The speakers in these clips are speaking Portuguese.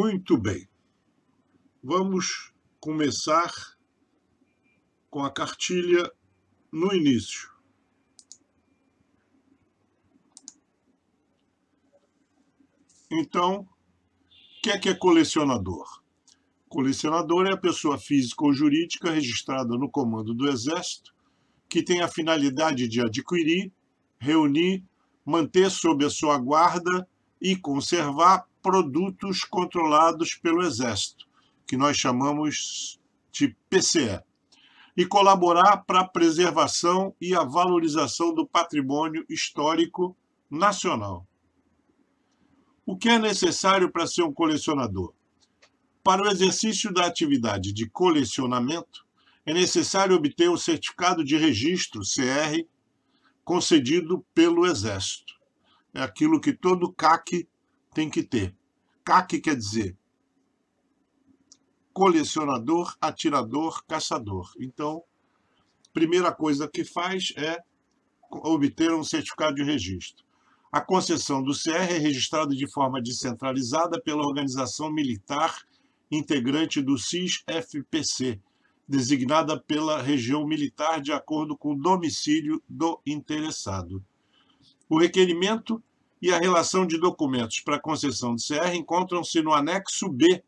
Muito bem. Vamos começar com a cartilha no início. Então, o que é colecionador? Colecionador é a pessoa física ou jurídica registrada no comando do Exército que tem a finalidade de adquirir, reunir, manter sob a sua guarda e conservar produtos controlados pelo Exército, que nós chamamos de PCE, e colaborar para a preservação e a valorização do patrimônio histórico nacional. O que é necessário para ser um colecionador? Para o exercício da atividade de colecionamento, é necessário obter o certificado de registro, CR, concedido pelo Exército. É aquilo que todo CAC tem que ter. CAC quer dizer colecionador, atirador, caçador. Então, a primeira coisa que faz é obter um certificado de registro. A concessão do CR é registrada de forma descentralizada pela organização militar integrante do CIS-FPC, designada pela região militar de acordo com o domicílio do interessado. O requerimento e a relação de documentos para a concessão do CR encontram-se no anexo B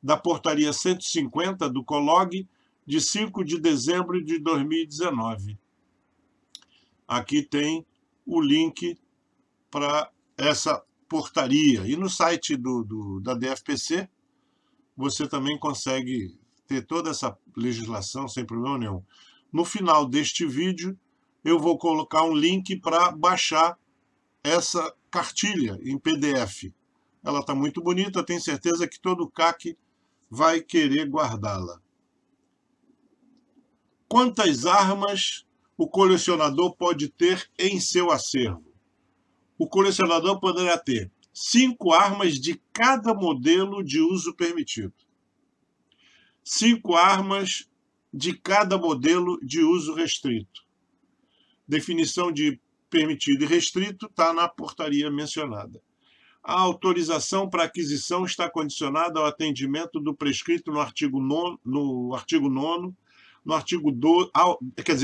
da Portaria 150 do COLOG de 5 de dezembro de 2019. Aqui tem o link para essa portaria. E no site da DFPC, você também consegue ter toda essa legislação sem problema nenhum. No final deste vídeo, eu vou colocar um link para baixar essa cartilha em PDF. Ela está muito bonita, tenho certeza que todo CAC vai querer guardá-la. Quantas armas o colecionador pode ter em seu acervo? O colecionador poderá ter 5 armas de cada modelo de uso permitido. 5 armas de cada modelo de uso restrito. Definição de permitido e restrito está na portaria mencionada. A autorização para aquisição está condicionada ao atendimento do prescrito no artigo 9, no artigo 9, no artigo 12,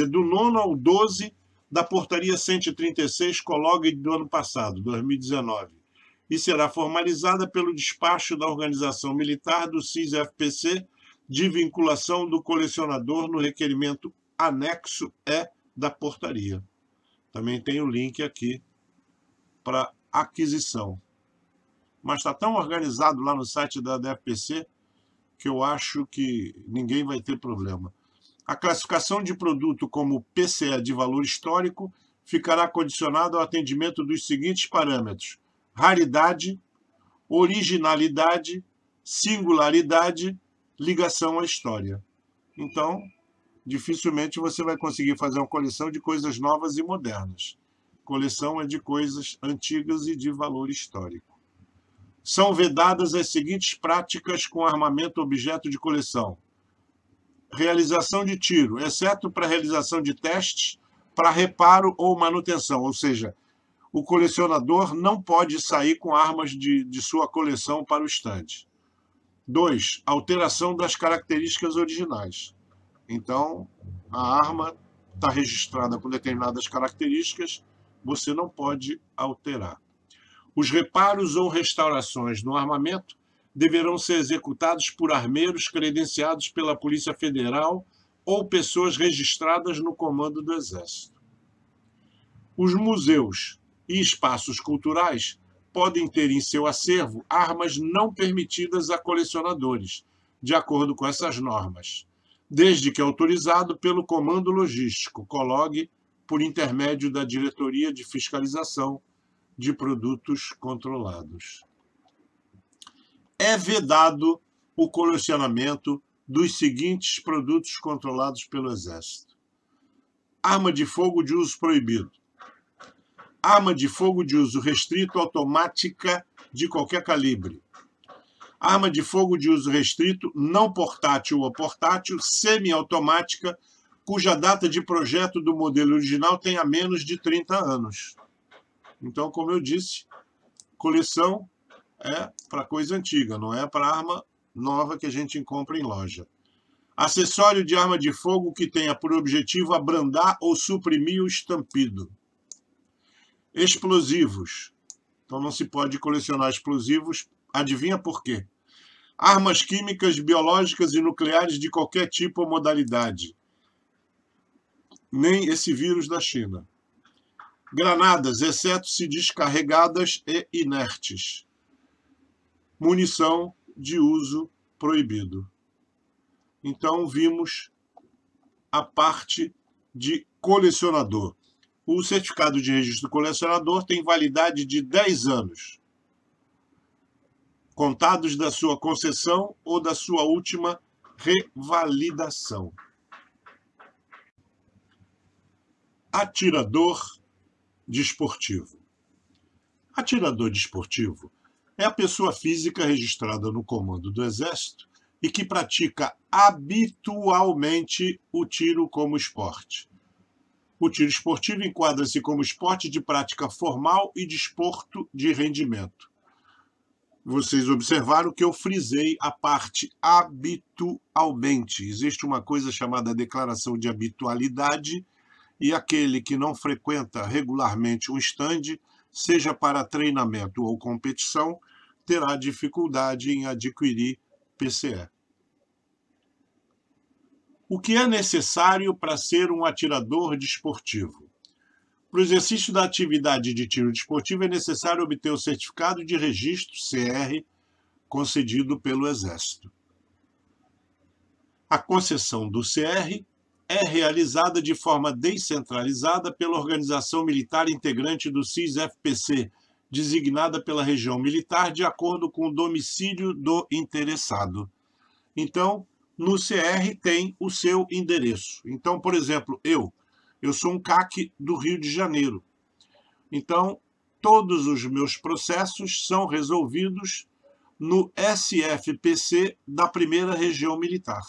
do 9 ao 12 da portaria 136, COLOG do ano passado, 2019, e será formalizada pelo despacho da organização militar do CIS-FPC de vinculação do colecionador no requerimento anexo E da portaria. Também tem o link aqui para aquisição. Mas está tão organizado lá no site da DFPC que eu acho que ninguém vai ter problema. A classificação de produto como PCE de valor histórico ficará condicionada ao atendimento dos seguintes parâmetros: raridade, originalidade, singularidade, ligação à história. Então, dificilmente você vai conseguir fazer uma coleção de coisas novas e modernas. Coleção é de coisas antigas e de valor histórico. São vedadas as seguintes práticas com armamento objeto de coleção: realização de tiro, exceto para realização de testes para reparo ou manutenção, ou seja, o colecionador não pode sair com armas de sua coleção para o estande. 2. Alteração das características originais. Então, a arma está registrada com determinadas características, você não pode alterar. Os reparos ou restaurações no armamento deverão ser executados por armeiros credenciados pela Polícia Federal ou pessoas registradas no comando do Exército. Os museus e espaços culturais podem ter em seu acervo armas não permitidas a colecionadores, de acordo com essas normas, desde que autorizado pelo Comando Logístico, COLOG, por intermédio da Diretoria de Fiscalização de Produtos Controlados. É vedado o colecionamento dos seguintes produtos controlados pelo Exército: arma de fogo de uso proibido, arma de fogo de uso restrito automática de qualquer calibre, arma de fogo de uso restrito não portátil ou portátil semiautomática cuja data de projeto do modelo original tenha menos de 30 anos. Então, como eu disse, coleção é para coisa antiga, não é para arma nova que a gente compra em loja. Acessório de arma de fogo que tenha por objetivo abrandar ou suprimir o estampido. Explosivos. Então não se pode colecionar explosivos. Adivinha por quê? Armas químicas, biológicas e nucleares de qualquer tipo ou modalidade. Nem esse vírus da China. Granadas, exceto se descarregadas e inertes. Munição de uso proibido. Então, vimos a parte de colecionador. O certificado de registro do colecionador tem validade de 10 anos, contados da sua concessão ou da sua última revalidação. Atirador desportivo. Atirador desportivo é a pessoa física registrada no comando do Exército e que pratica habitualmente o tiro como esporte. O tiro esportivo enquadra-se como esporte de prática formal e desporto de rendimento. Vocês observaram que eu frisei a parte habitualmente. Existe uma coisa chamada declaração de habitualidade e aquele que não frequenta regularmente um estande, seja para treinamento ou competição, terá dificuldade em adquirir PCE. O que é necessário para ser um atirador desportivo? Para o exercício da atividade de tiro desportivo é necessário obter o certificado de registro, CR, concedido pelo Exército. A concessão do CR é realizada de forma descentralizada pela organização militar integrante do CIS-FPC, designada pela região militar de acordo com o domicílio do interessado. Então, no CR tem o seu endereço. Então, por exemplo, eu sou um CAC do Rio de Janeiro. Então, todos os meus processos são resolvidos no SFPC da 1ª Região Militar.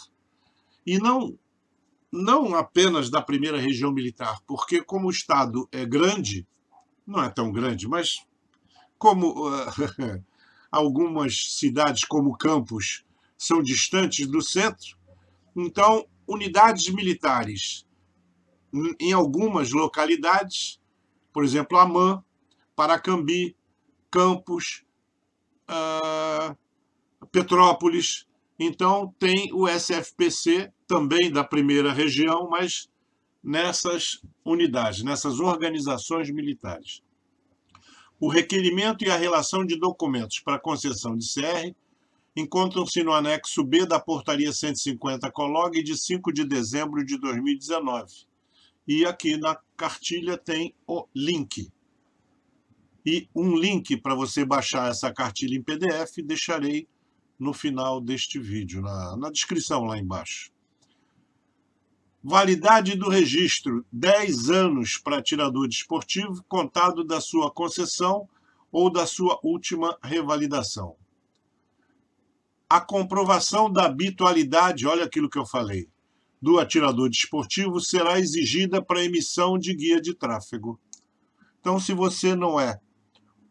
E não apenas da 1ª Região Militar, porque como o Estado é grande, não é tão grande, mas como algumas cidades como Campos são distantes do centro, então unidades militares em algumas localidades, por exemplo, Amã, Paracambi, Campos, Petrópolis, então tem o SFPC também da 1ª Região, mas nessas unidades, nessas organizações militares. O requerimento e a relação de documentos para concessão de CR encontram-se no anexo B da Portaria 150 Colog de 5 de dezembro de 2019. E aqui na cartilha tem o link. E um link para você baixar essa cartilha em PDF deixarei no final deste vídeo, na descrição lá embaixo. Validade do registro, 10 anos para atirador desportivo, contado da sua concessão ou da sua última revalidação. A comprovação da habitualidade, olha aquilo que eu falei, do atirador desportivo será exigida para emissão de guia de tráfego. Então, se você não é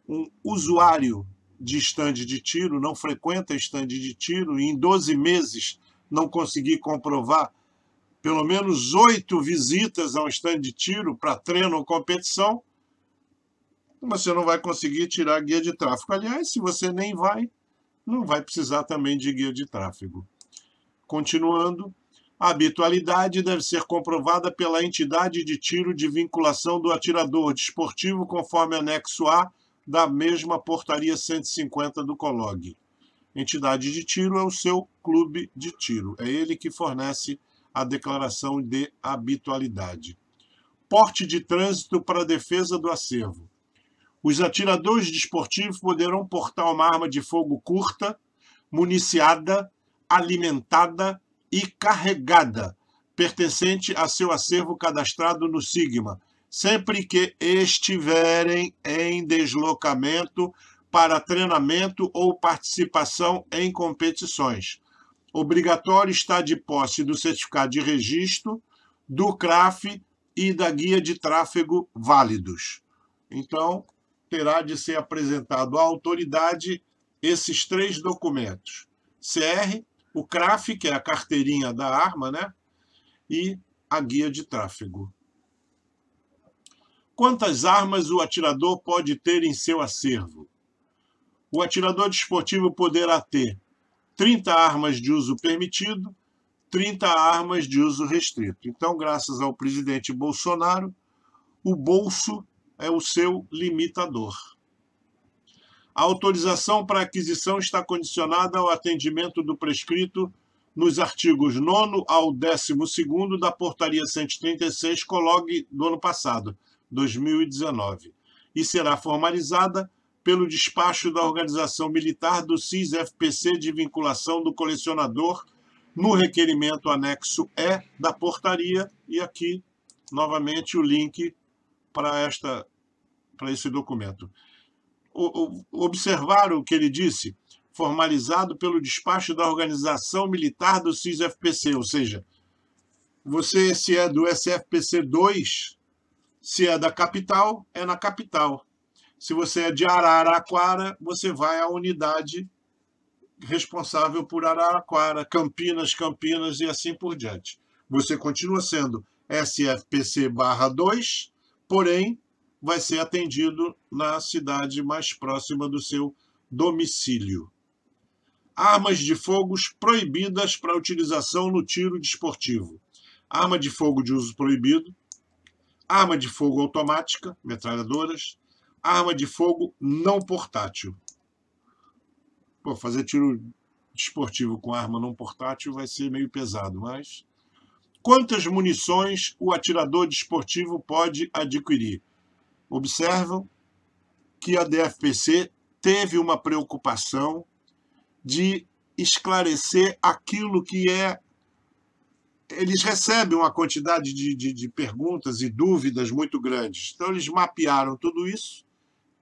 um usuário de estande de tiro, não frequenta estande de tiro, e em 12 meses não conseguir comprovar pelo menos 8 visitas a um estande de tiro para treino ou competição, você não vai conseguir tirar guia de tráfego. Aliás, se você nem vai, não vai precisar também de guia de tráfego. Continuando, a habitualidade deve ser comprovada pela entidade de tiro de vinculação do atirador desportivo, conforme anexo A da mesma Portaria 150 do Colog. Entidade de tiro é o seu clube de tiro. É ele que fornece a declaração de habitualidade. Porte de trânsito para a defesa do acervo. Os atiradores desportivos poderão portar uma arma de fogo curta, municiada, alimentada e carregada, pertencente a seu acervo cadastrado no SIGMA, sempre que estiverem em deslocamento para treinamento ou participação em competições. Obrigatório estar de posse do certificado de registro, do CRAF e da guia de tráfego válidos. Então, terá de ser apresentado à autoridade esses 3 documentos. CR, o CRAF, que é a carteirinha da arma, né? E a guia de tráfego. Quantas armas o atirador pode ter em seu acervo? O atirador desportivo poderá ter 30 armas de uso permitido, 30 armas de uso restrito. Então, graças ao presidente Bolsonaro, o bolso é o seu limitador. A autorização para aquisição está condicionada ao atendimento do prescrito nos artigos 9º ao 12º da Portaria 136/COLOG do ano passado, 2019, e será formalizada pelo despacho da Organização Militar do CIS-FPC de vinculação do colecionador no requerimento anexo E da portaria, e aqui, novamente, o link para esse documento. Observaram o que ele disse? Formalizado pelo despacho da Organização Militar do CIS-FPC, ou seja, você, se é do SFPC 2, se é da capital, é na capital. Se você é de Araraquara, você vai à unidade responsável por Araraquara, Campinas e assim por diante. Você continua sendo SFPC/2, porém, vai ser atendido na cidade mais próxima do seu domicílio. Armas de fogo proibidas para utilização no tiro desportivo. Arma de fogo de uso proibido, arma de fogo automática, metralhadoras, arma de fogo não portátil. Pô, fazer tiro desportivo com arma não portátil vai ser meio pesado, mas... Quantas munições o atirador desportivo pode adquirir? Observam que a DFPC teve uma preocupação de esclarecer aquilo que é... Eles recebem uma quantidade de perguntas e dúvidas muito grandes. Então, eles mapearam tudo isso,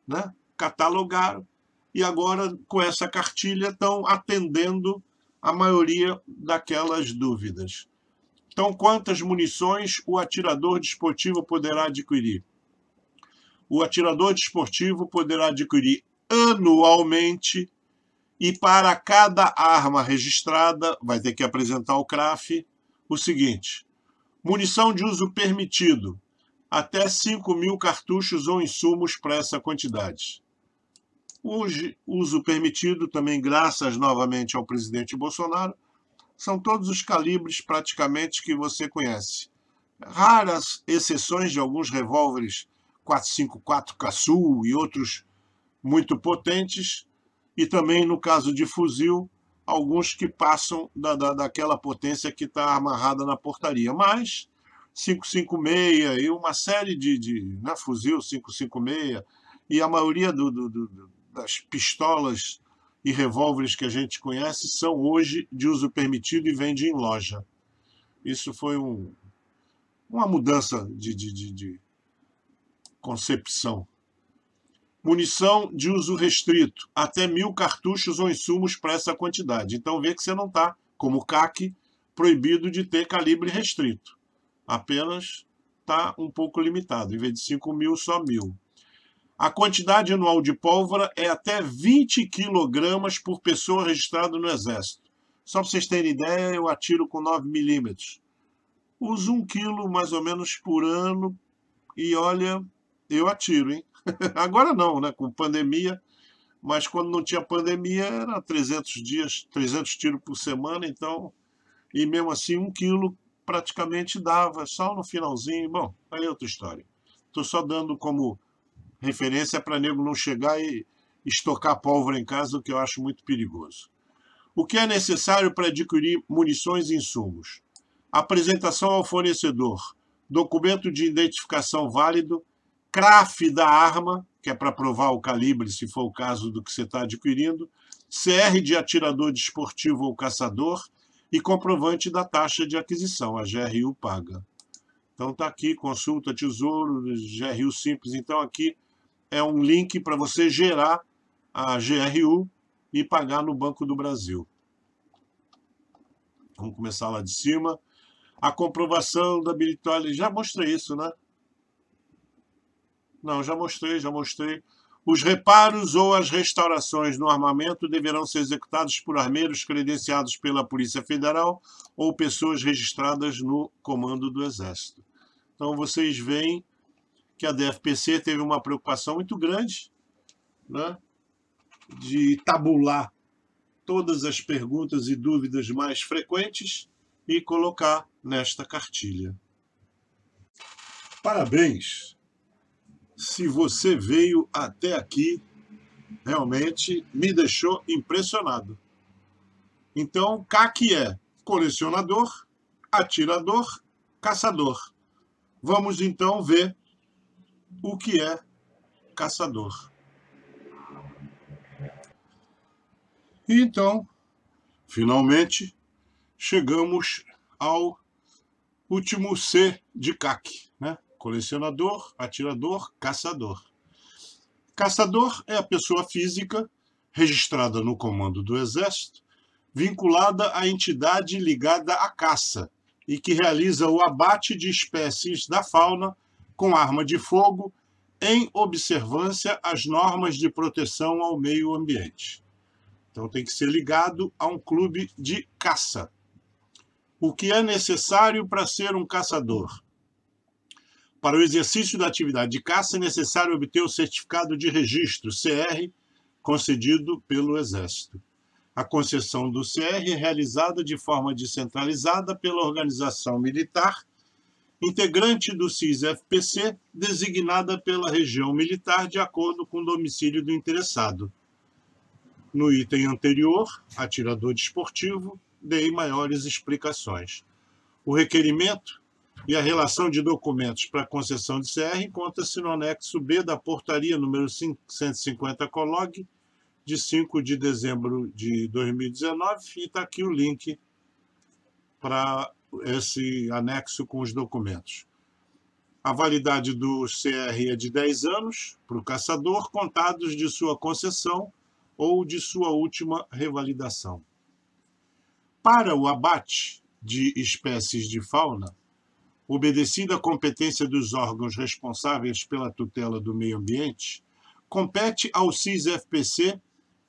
né? Catalogaram, e agora, com essa cartilha, estão atendendo a maioria daquelas dúvidas. Então, quantas munições o atirador desportivo poderá adquirir? O atirador desportivo poderá adquirir anualmente, e para cada arma registrada, vai ter que apresentar ao CRAF o seguinte: munição de uso permitido, até 5.000 cartuchos ou insumos para essa quantidade. O uso permitido, também graças novamente ao presidente Bolsonaro, são todos os calibres praticamente que você conhece. Raras exceções de alguns revólveres 454 Caçul e outros muito potentes, e também, no caso de fuzil, alguns que passam daquela potência que está amarrada na portaria. Mas 556 e uma série né, fuzil 556 e a maioria das pistolas e revólveres que a gente conhece são hoje de uso permitido e vende em loja. Isso foi uma mudança de concepção. Munição de uso restrito, até 1.000 cartuchos ou insumos para essa quantidade. Então vê que você não está, como o CAC, proibido de ter calibre restrito. Apenas está um pouco limitado. Em vez de 5.000, só 1.000. A quantidade anual de pólvora é até 20 quilogramas por pessoa registrada no Exército. Só para vocês terem ideia, eu atiro com 9 milímetros. Uso 1 quilo mais ou menos por ano e olha, eu atiro, hein? Agora não, né? Com pandemia, mas quando não tinha pandemia era 300 tiros por semana, então, e mesmo assim 1 quilo praticamente dava, só no finalzinho. Bom, aí é outra história. Estou só dando como referência para nego não chegar e estocar pólvora em casa, o que eu acho muito perigoso. O que é necessário para adquirir munições e insumos? Apresentação ao fornecedor, documento de identificação válido, CRAF da arma, que é para provar o calibre, se for o caso do que você está adquirindo, CR de atirador desportivo ou caçador e comprovante da taxa de aquisição, a GRU paga. Então está aqui, consulta Tesouro, GRU Simples. Então aqui é um link para você gerar a GRU e pagar no Banco do Brasil. Vamos começar lá de cima. A comprovação da habilitação. Já mostrei isso, né? Não, já mostrei. Os reparos ou as restaurações no armamento deverão ser executados por armeiros credenciados pela Polícia Federal ou pessoas registradas no Comando do Exército. Então, vocês veem que a DFPC teve uma preocupação muito grande, né, de tabular todas as perguntas e dúvidas mais frequentes e colocar nesta cartilha. Parabéns! Se você veio até aqui, realmente me deixou impressionado. Então, CAC é colecionador, atirador, caçador. Vamos então ver o que é caçador. E então, finalmente, chegamos ao último C de CAC, né? Colecionador, atirador, caçador. Caçador é a pessoa física registrada no Comando do Exército, vinculada à entidade ligada à caça e que realiza o abate de espécies da fauna com arma de fogo em observância às normas de proteção ao meio ambiente. Então tem que ser ligado a um clube de caça. O que é necessário para ser um caçador? Para o exercício da atividade de caça é necessário obter o certificado de registro, CR, concedido pelo Exército. A concessão do CR é realizada de forma descentralizada pela organização militar, integrante do CIS-FPC, designada pela região militar de acordo com o domicílio do interessado. No item anterior, atirador desportivo, dei maiores explicações. O requerimento e a relação de documentos para a concessão de CR encontra-se no anexo B da portaria número 150-COLOG, de 5 de dezembro de 2019, e está aqui o link para esse anexo com os documentos. A validade do CR é de 10 anos para o caçador, contados de sua concessão ou de sua última revalidação. Para o abate de espécies de fauna, obedecida a competência dos órgãos responsáveis pela tutela do meio ambiente, compete ao CIS-FPC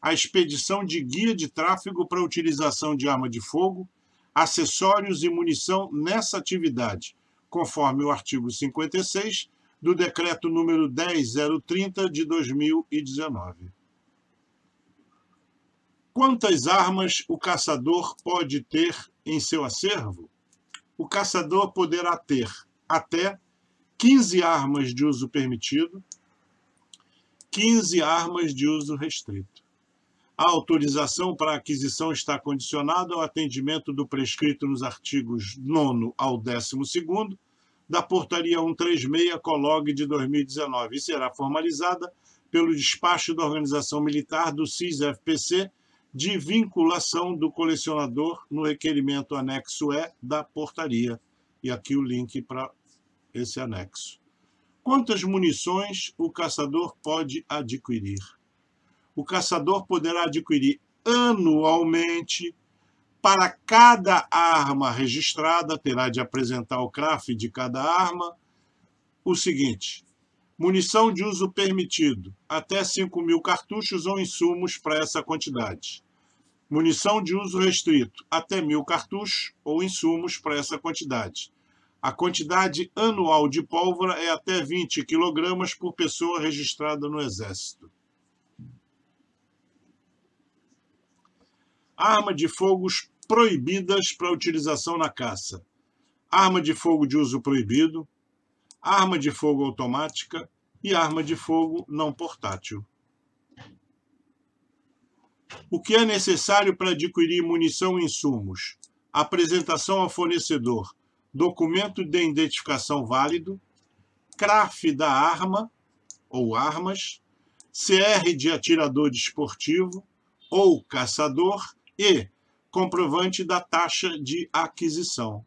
a expedição de guia de tráfego para utilização de arma de fogo, acessórios e munição nessa atividade, conforme o artigo 56 do Decreto número 10.030 de 2019. Quantas armas o caçador pode ter em seu acervo? O caçador poderá ter até 15 armas de uso permitido, 15 armas de uso restrito. A autorização para a aquisição está condicionada ao atendimento do prescrito nos artigos 9º ao 12º da Portaria 136-COLOG de 2019 e será formalizada pelo despacho da Organização Militar do CIS-FPC de vinculação do colecionador no requerimento anexo E da portaria. E aqui o link para esse anexo. Quantas munições o caçador pode adquirir? O caçador poderá adquirir anualmente, para cada arma registrada, terá de apresentar o CRAF de cada arma, o seguinte: munição de uso permitido, até 5.000 cartuchos ou insumos para essa quantidade. Munição de uso restrito, até 1.000 cartuchos ou insumos para essa quantidade. A quantidade anual de pólvora é até 20 kg por pessoa registrada no Exército. Arma de fogos proibidas para utilização na caça. Arma de fogo de uso proibido, arma de fogo automática e arma de fogo não portátil. O que é necessário para adquirir munição e insumos? Apresentação ao fornecedor, documento de identificação válido, CRAF da arma ou armas, CR de atirador desportivo ou caçador e comprovante da taxa de aquisição.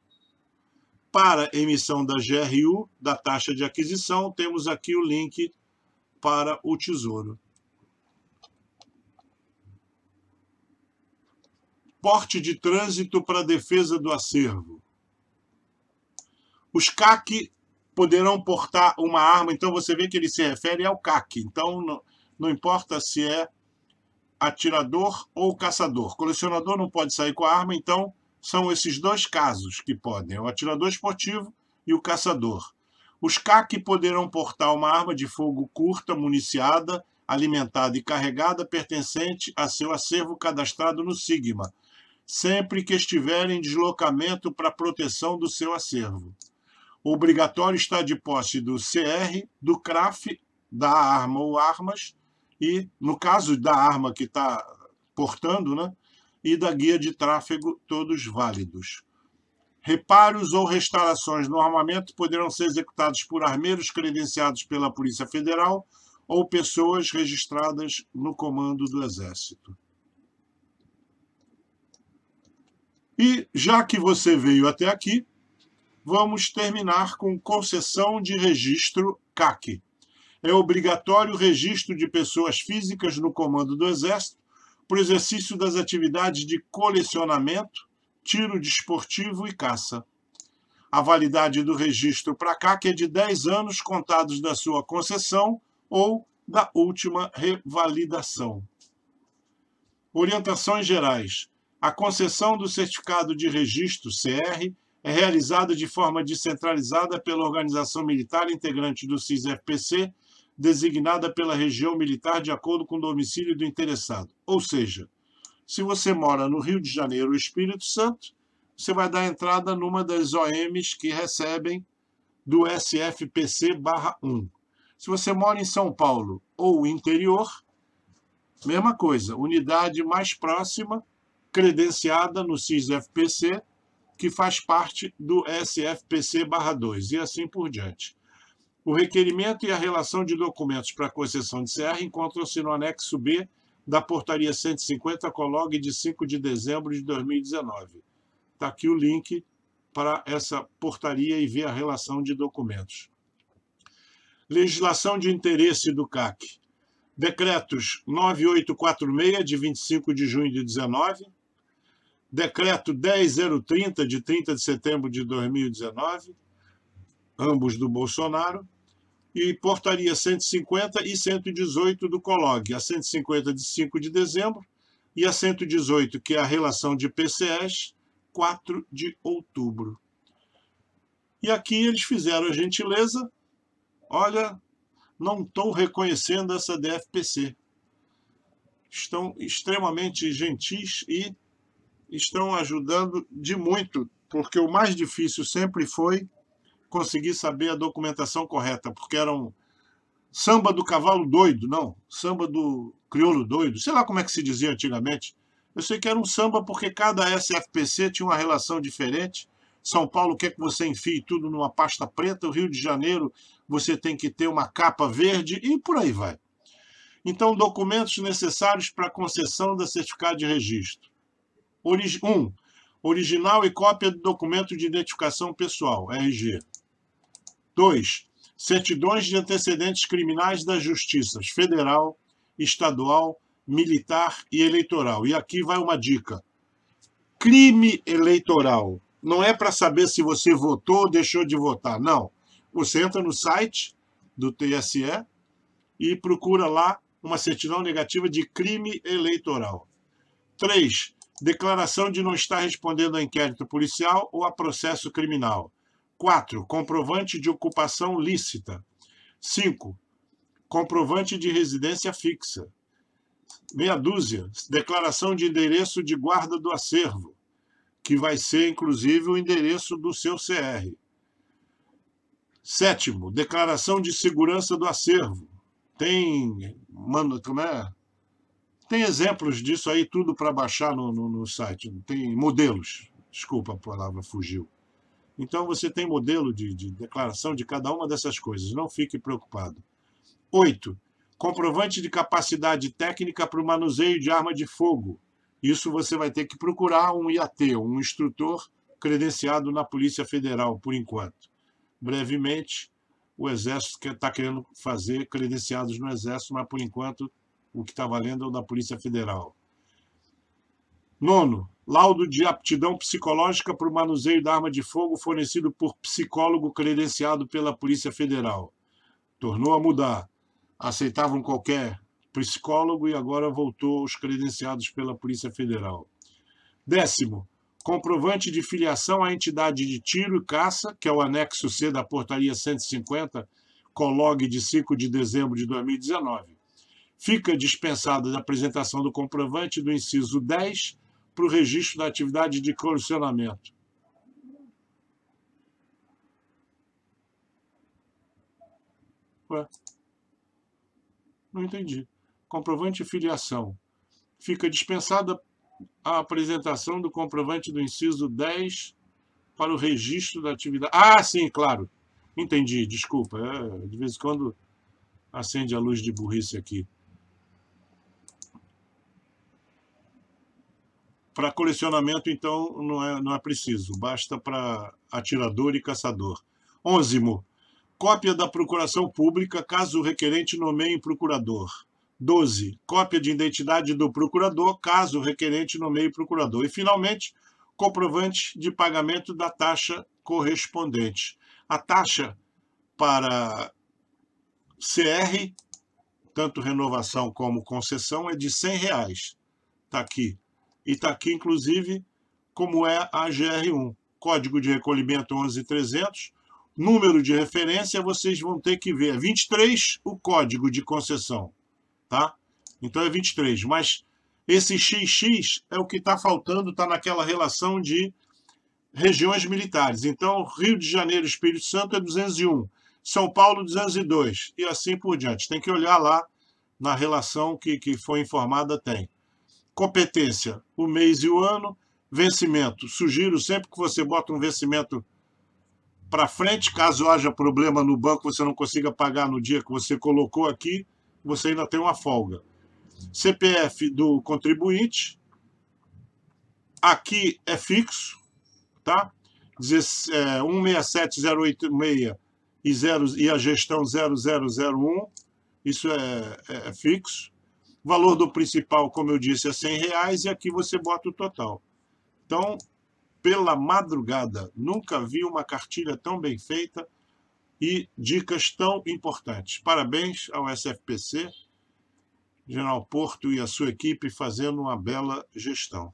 Para emissão da GRU, da taxa de aquisição, temos aqui o link para o Tesouro. Porte de trânsito para defesa do acervo. Os CAC poderão portar uma arma, então você vê que ele se refere ao CAC. Então, não importa se é atirador ou caçador. Colecionador não pode sair com a arma, então são esses dois casos que podem, o atirador esportivo e o caçador. Os CAC poderão portar uma arma de fogo curta, municiada, alimentada e carregada, pertencente a seu acervo cadastrado no Sigma, sempre que estiver em deslocamento para proteção do seu acervo. Obrigatório estar de posse do CR, do CRAF, da arma ou armas, e, no caso da arma que está portando, né, e da guia de tráfego, todos válidos. Reparos ou restaurações no armamento poderão ser executados por armeiros credenciados pela Polícia Federal ou pessoas registradas no Comando do Exército. E, já que você veio até aqui, vamos terminar com concessão de registro CAC. É obrigatório o registro de pessoas físicas no Comando do Exército para o exercício das atividades de colecionamento, tiro desportivo e caça. A validade do registro para CAC é de 10 anos contados da sua concessão ou da última revalidação. Orientações gerais. A concessão do certificado de registro, CR, é realizada de forma descentralizada pela organização militar integrante do CIS-FPC, designada pela região militar de acordo com o domicílio do interessado. Ou seja, se você mora no Rio de Janeiro ou Espírito Santo, você vai dar entrada numa das OMs que recebem do SFPC/1. Se você mora em São Paulo ou interior, mesma coisa, unidade mais próxima, credenciada no CIS-FPC, que faz parte do SFPC/2, e assim por diante. O requerimento e a relação de documentos para a concessão de CR encontram-se no anexo B da Portaria 150, Colog, de 5 de dezembro de 2019. Está aqui o link para essa portaria e ver a relação de documentos. Legislação de interesse do CAC. Decretos 9846, de 25 de junho de 19, Decreto 10030, de 30 de setembro de 2019, ambos do Bolsonaro, e Portaria 150 e 118 do Colog, a 150 de 5 de dezembro e a 118, que é a relação de PCS, 4 de outubro. E aqui eles fizeram a gentileza, olha, não estou reconhecendo essa DFPC. Estão extremamente gentis e estão ajudando de muito, porque o mais difícil sempre foi conseguir saber a documentação correta, porque era um samba do cavalo doido, não, samba do crioulo doido, sei lá como é que se dizia antigamente. Eu sei que era um samba porque cada SFPC tinha uma relação diferente. São Paulo quer que você enfie tudo numa pasta preta, o Rio de Janeiro você tem que ter uma capa verde e por aí vai. Então, documentos necessários para a concessão da certificado de registro. 1. Original e cópia do documento de identificação pessoal, RG. 2. Certidões de antecedentes criminais das justiças federal, estadual, militar e eleitoral. E aqui vai uma dica. Crime eleitoral. Não é para saber se você votou ou deixou de votar, não. Você entra no site do TSE e procura lá uma certidão negativa de crime eleitoral. 3. Declaração de não estar respondendo a inquérito policial ou a processo criminal. 4. Comprovante de ocupação lícita. 5. Comprovante de residência fixa. Meia dúzia. Declaração de endereço de guarda do acervo, que vai ser, inclusive, o endereço do seu CR. 7. Declaração de segurança do acervo. Tem exemplos disso aí, tudo para baixar no site. Tem modelos. Desculpa, a palavra fugiu. Então, você tem modelo de declaração de cada uma dessas coisas. Não fique preocupado. 8. Comprovante de capacidade técnica para o manuseio de arma de fogo. Isso você vai ter que procurar um IAT, um instrutor credenciado na Polícia Federal, por enquanto. Brevemente, o Exército está querendo fazer credenciados no Exército, mas, por enquanto, o que está valendo é o da Polícia Federal. 9. Laudo de aptidão psicológica para o manuseio da arma de fogo fornecido por psicólogo credenciado pela Polícia Federal. Tornou a mudar. Aceitavam qualquer psicólogo e agora voltou aos credenciados pela Polícia Federal. 10º, comprovante de filiação à entidade de tiro e caça, que é o anexo C da Portaria 150, COLOG de 5 de dezembro de 2019. Fica dispensada a apresentação do comprovante do inciso 10 para o registro da atividade de colecionamento. Ué? Não entendi. Comprovante de filiação. Fica dispensada a apresentação do comprovante do inciso 10 para o registro da atividade. Ah, sim, claro. Entendi, desculpa. De vez em quando acende a luz de burrice aqui. Para colecionamento, então, não é preciso. Basta para atirador e caçador. 11º, cópia da procuração pública, caso o requerente nomeie procurador. 12, cópia de identidade do procurador, caso o requerente nomeie procurador. E, finalmente, comprovante de pagamento da taxa correspondente. A taxa para CR, tanto renovação como concessão, é de R$100. Está aqui. E está aqui, inclusive, como é a GR1. Código de recolhimento 11300. Número de referência, vocês vão ter que ver. É 23 o código de concessão. Tá? Então é 23. Mas esse XX é o que está faltando, está naquela relação de regiões militares. Então, Rio de Janeiro e Espírito Santo é 201. São Paulo, 202. E assim por diante. Tem que olhar lá na relação que foi informada, tem. Competência, o mês e o ano. Vencimento, sugiro sempre que você bota um vencimento para frente, caso haja problema no banco, você não consiga pagar no dia que você colocou aqui, você ainda tem uma folga. CPF do contribuinte, aqui é fixo, tá? 167086 e a gestão 0001, isso é fixo. Valor do principal, como eu disse, é R$100 e aqui você bota o total. Então, pela madrugada, nunca vi uma cartilha tão bem feita e dicas tão importantes. Parabéns ao SFPC, General Porto e a sua equipe fazendo uma bela gestão.